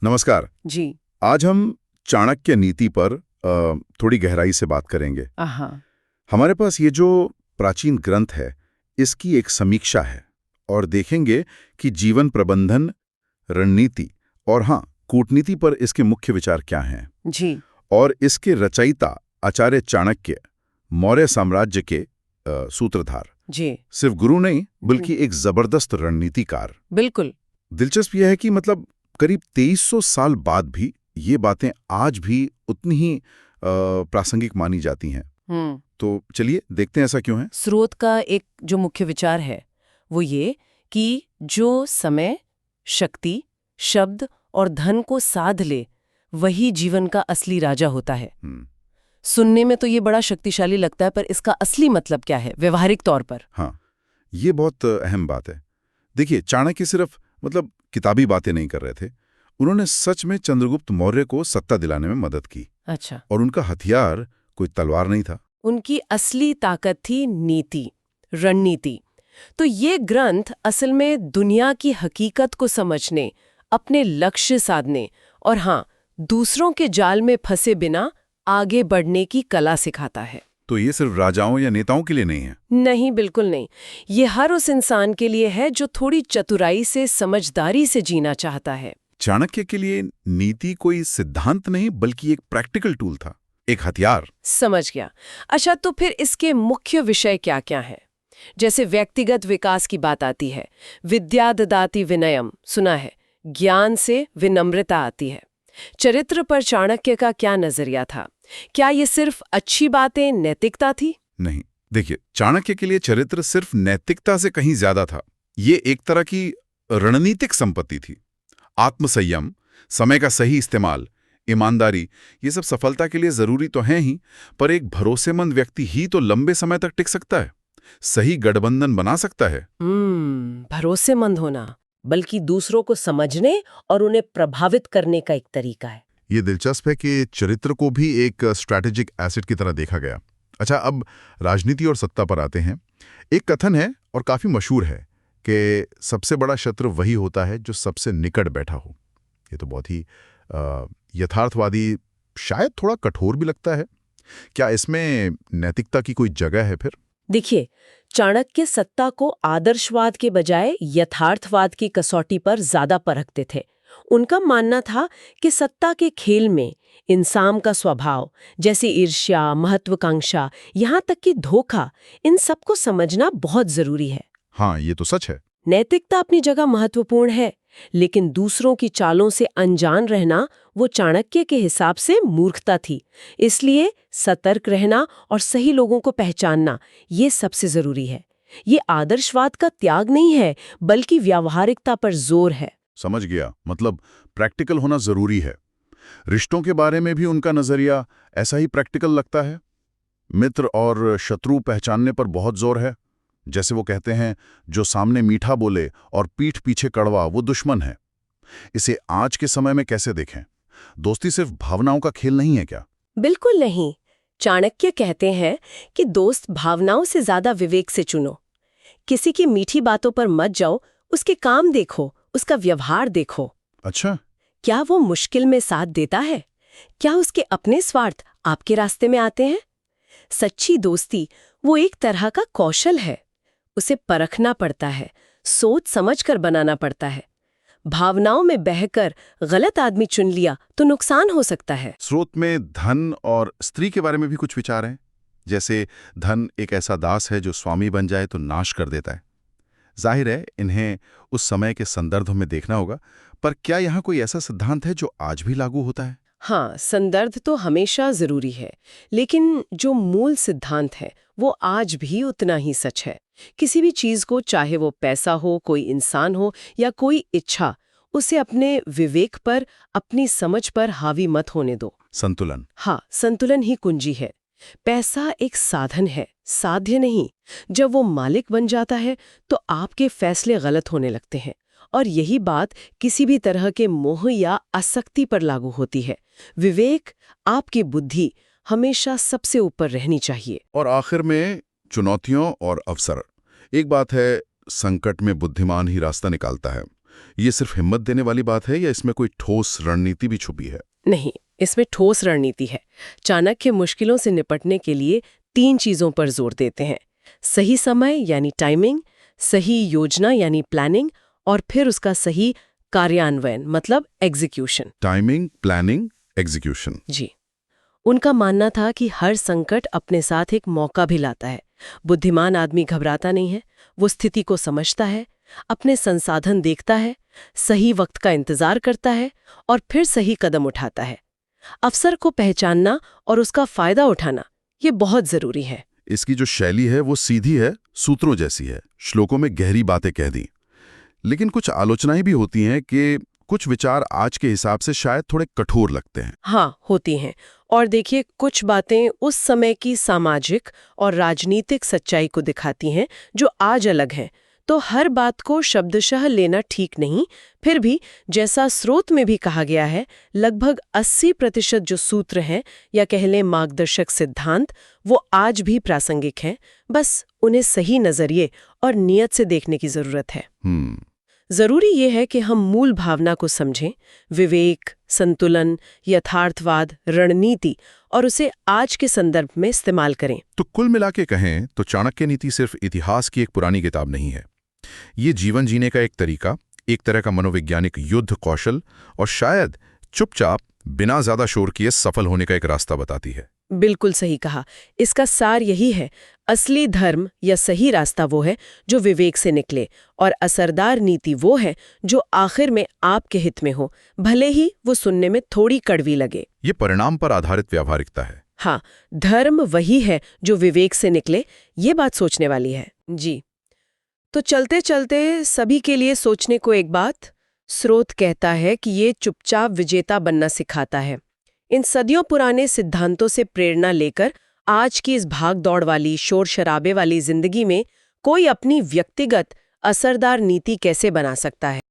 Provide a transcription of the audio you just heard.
नमस्कार। जी। आज हम चाणक्य नीति पर थोड़ी गहराई से बात करेंगे। हमारे पास ये जो प्राचीन ग्रंथ है, इसकी एक समीक्षा है और देखेंगे कि जीवन प्रबंधन, रणनीति और हाँ, कूटनीति पर इसके मुख्य विचार क्या हैं। जी। और इसके रचयिता आचार्य चाणक्य, मौर्य साम्राज्य के सूत्रधार, जी। सिर्फ गुरु नहीं बल्कि एक जबरदस्त रणनीतिकार। बिल्कुल। दिलचस्प यह है कि मतलब करीब 2300 साल बाद भी ये बातें आज भी उतनी ही प्रासंगिक मानी जाती हैं। तो चलिए देखते हैं ऐसा क्यों है। स्रोत का एक जो मुख्य विचार है वो ये कि जो समय, शक्ति, शब्द और धन को साध ले वही जीवन का असली राजा होता है। सुनने में तो ये बड़ा शक्तिशाली लगता है, पर इसका असली मतलब क्या है व्यवहारिक तौर पर? हाँ, ये बहुत अहम बात है। देखिए, चाणक्य सिर्फ किताबी बातें नहीं कर रहे थे, उन्होंने सच में चंद्रगुप्त मौर्य को सत्ता दिलाने में मदद की। अच्छा। और उनका हथियार कोई तलवार नहीं था। उनकी असली ताकत थी नीति, रणनीति। तो ये ग्रंथ असल में दुनिया की हकीकत को समझने, अपने लक्ष्य साधने और हाँ, दूसरों के जाल में फंसे बिना आगे बढ़ने की कला सिखाता है। तो ये सिर्फ राजाओं या नेताओं के लिए नहीं है? नहीं, बिल्कुल नहीं। ये हर उस इंसान के लिए है जो थोड़ी चतुराई से, समझदारी से जीना चाहता है। चाणक्य के लिए नीति कोई सिद्धांत नहीं बल्कि एक प्रैक्टिकल टूल था, एक हथियार। समझ गया। अच्छा, तो फिर इसके मुख्य विषय क्या क्या है? जैसे व्यक्तिगत विकास की बात आती है, विद्या ददाति विनयम सुना है, ज्ञान से विनम्रता आती है। चरित्र पर चाणक्य का क्या नजरिया था? क्या ये सिर्फ अच्छी बातें, नैतिकता थी? नहीं, देखिए, चाणक्य के लिए चरित्र सिर्फ नैतिकता से कहीं ज्यादा था। ये एक तरह की रणनीतिक संपत्ति थी। आत्मसंयम, समय का सही इस्तेमाल, ईमानदारी, ये सब सफलता के लिए जरूरी तो हैं ही, पर एक भरोसेमंद व्यक्ति ही तो लंबे समय तक टिक सकता है, सही गठबंधन बना सकता है। भरोसेमंद होना बल्कि दूसरों को समझने और उन्हें प्रभावित करने का एक तरीका है। ये दिलचस्प है कि चरित्र को भी एक स्ट्रैटेजिक एसेट की तरह देखा गया। अच्छा, अब राजनीति और सत्ता पर आते हैं। एक कथन है और काफी मशहूर है कि सबसे बड़ा शत्रु वही होता है जो सबसे निकट बैठा हो। ये तो बहुत ही यथार्थवादी, शायद थोड़ा कठोर भी लगता है। क्या इसमें नैतिकता की कोई जगह है फिर? देखिए, चाणक्य सत्ता को आदर्शवाद के बजाय यथार्थवाद की कसौटी पर ज्यादा परखते थे। उनका मानना था कि सत्ता के खेल में इंसान का स्वभाव, जैसे ईर्ष्या, महत्वाकांक्षा, यहाँ तक कि धोखा, इन सबको समझना बहुत जरूरी है। हाँ, ये तो सच है। नैतिकता अपनी जगह महत्वपूर्ण है, लेकिन दूसरों की चालों से अनजान रहना वो चाणक्य के हिसाब से मूर्खता थी। इसलिए सतर्क रहना और सही लोगों को पहचानना ये सबसे जरूरी है। ये आदर्शवाद का त्याग नहीं है, बल्कि व्यावहारिकता पर जोर है। समझ गया, मतलब प्रैक्टिकल होना जरूरी है। रिश्तों के बारे में भी उनका नजरिया ऐसा ही प्रैक्टिकल लगता है। मित्र और शत्रु पहचानने पर बहुत जोर है। जैसे वो कहते हैं, जो सामने मीठा बोले और पीठ पीछे कड़वा, वो दुश्मन है। इसे आज के समय में कैसे देखें? दोस्ती सिर्फ भावनाओं का खेल नहीं है क्या? बिल्कुल नहीं। चाणक्य कहते हैं कि दोस्त भावनाओं से ज्यादा विवेक से चुनो। किसी की मीठी बातों पर मत जाओ, उसके काम देखो, उसका व्यवहार देखो। अच्छा, क्या वो मुश्किल में साथ देता है? क्या उसके अपने स्वार्थ आपके रास्ते में आते हैं? सच्ची दोस्ती वो एक तरह का कौशल है। उसे परखना पड़ता है, सोच समझकर बनाना पड़ता है। भावनाओं में बहकर गलत आदमी चुन लिया तो नुकसान हो सकता है। स्रोत में धन और स्त्री के बारे में भी कुछ विचार हैं। जैसे धन एक ऐसा दास है जो स्वामी बन जाए तो नाश कर देता है। जाहिर है इन्हें उस समय के संदर्भ में देखना होगा, पर क्या यहाँ कोई ऐसा सिद्धांत है जो आज भी लागू होता है? हाँ, संदर्भ तो हमेशा जरूरी है, लेकिन जो मूल सिद्धांत है वो आज भी उतना ही सच है। किसी भी चीज को, चाहे वो पैसा हो, कोई इंसान हो या कोई इच्छा, उसे अपने विवेक पर, अपनी समझ पर हावी मत होने दो। संतुलन। हाँ, संतुलन ही कुंजी है। पैसा एक साधन है, साध्य नहीं। जब वो मालिक बन जाता है तो आपके फैसले गलत होने लगते हैं। और यही बात किसी भी तरह के मोह या आसक्ति पर लागू होती है। विवेक, आपकी बुद्धि हमेशा सबसे ऊपर रहनी चाहिए। और आखिर में चुनौतियों और अवसर। एक बात है, संकट में बुद्धिमान ही रास्ता निकालता है। ये सिर्फ हिम्मत देने वाली बात है या इसमें कोई ठोस रणनीति भी छुपी है? नहीं, इसमें ठोस रणनीति है। चाणक्य मुश्किलों से निपटने के लिए 3 चीजों पर जोर देते हैं: सही समय यानी टाइमिंग, सही योजना यानी प्लानिंग, और फिर उसका सही कार्यान्वयन मतलब एग्जीक्यूशन। Timing, planning, execution. जी। उनका मानना था कि हर संकट अपने साथ एक मौका भी लाता है। बुद्धिमान आदमी घबराता नहीं है, वो स्थिति को समझता है, अपने संसाधन देखता है, सही वक्त का इंतजार करता है और फिर सही कदम उठाता है। अवसर को पहचानना और उसका फायदा उठाना ये बहुत जरूरी है। इसकी जो शैली है वो सीधी है, सूत्रों जैसी है, श्लोकों में गहरी बातें कह दी। लेकिन कुछ आलोचनाएं भी होती हैं कि कुछ विचार आज के हिसाब से शायद थोड़े कठोर लगते हैं। हाँ, होती हैं। और देखिए, कुछ बातें उस समय की सामाजिक और राजनीतिक सच्चाई को दिखाती हैं जो आज अलग हैं। तो हर बात को शब्दशः लेना ठीक नहीं। फिर भी जैसा स्रोत में भी कहा गया है, लगभग 80% जो सूत्र हैं या कह लें मार्गदर्शक सिद्धांत, वो आज भी प्रासंगिक हैं। बस उन्हें सही नजरिए और नियत से देखने की जरूरत है। जरूरी ये है कि हम मूल भावना को समझें, विवेक, संतुलन, यथार्थवाद, रणनीति, और उसे आज के संदर्भ में इस्तेमाल करें। तो कुल मिला के कहें तो चाणक्य नीति सिर्फ इतिहास की एक पुरानी किताब नहीं है। ये जीवन जीने का एक तरीका, एक तरह का मनोवैज्ञानिक युद्ध कौशल, और शायद चुपचाप बिना ज्यादा शोर किए सफल होने का एक रास्ता बताती है। बिल्कुल सही कहा। इसका सार यही है, असली धर्म या सही रास्ता वो है जो विवेक से निकले, और असरदार नीति वो है जो आखिर में आपके हित में हो, भले ही वो सुनने में थोड़ी कड़वी लगे। ये परिणाम पर आधारित व्यावहारिकता है। हाँ, धर्म वही है जो विवेक से निकले, ये बात सोचने वाली है। जी। तो चलते चलते सभी के लिए सोचने को एक बात, स्रोत कहता है कि ये चुपचाप विजेता बनना सिखाता है। इन सदियों पुराने सिद्धांतों से प्रेरणा लेकर आज की इस भाग दौड़ वाली, शोर शराबे वाली जिंदगी में कोई अपनी व्यक्तिगत असरदार नीति कैसे बना सकता है।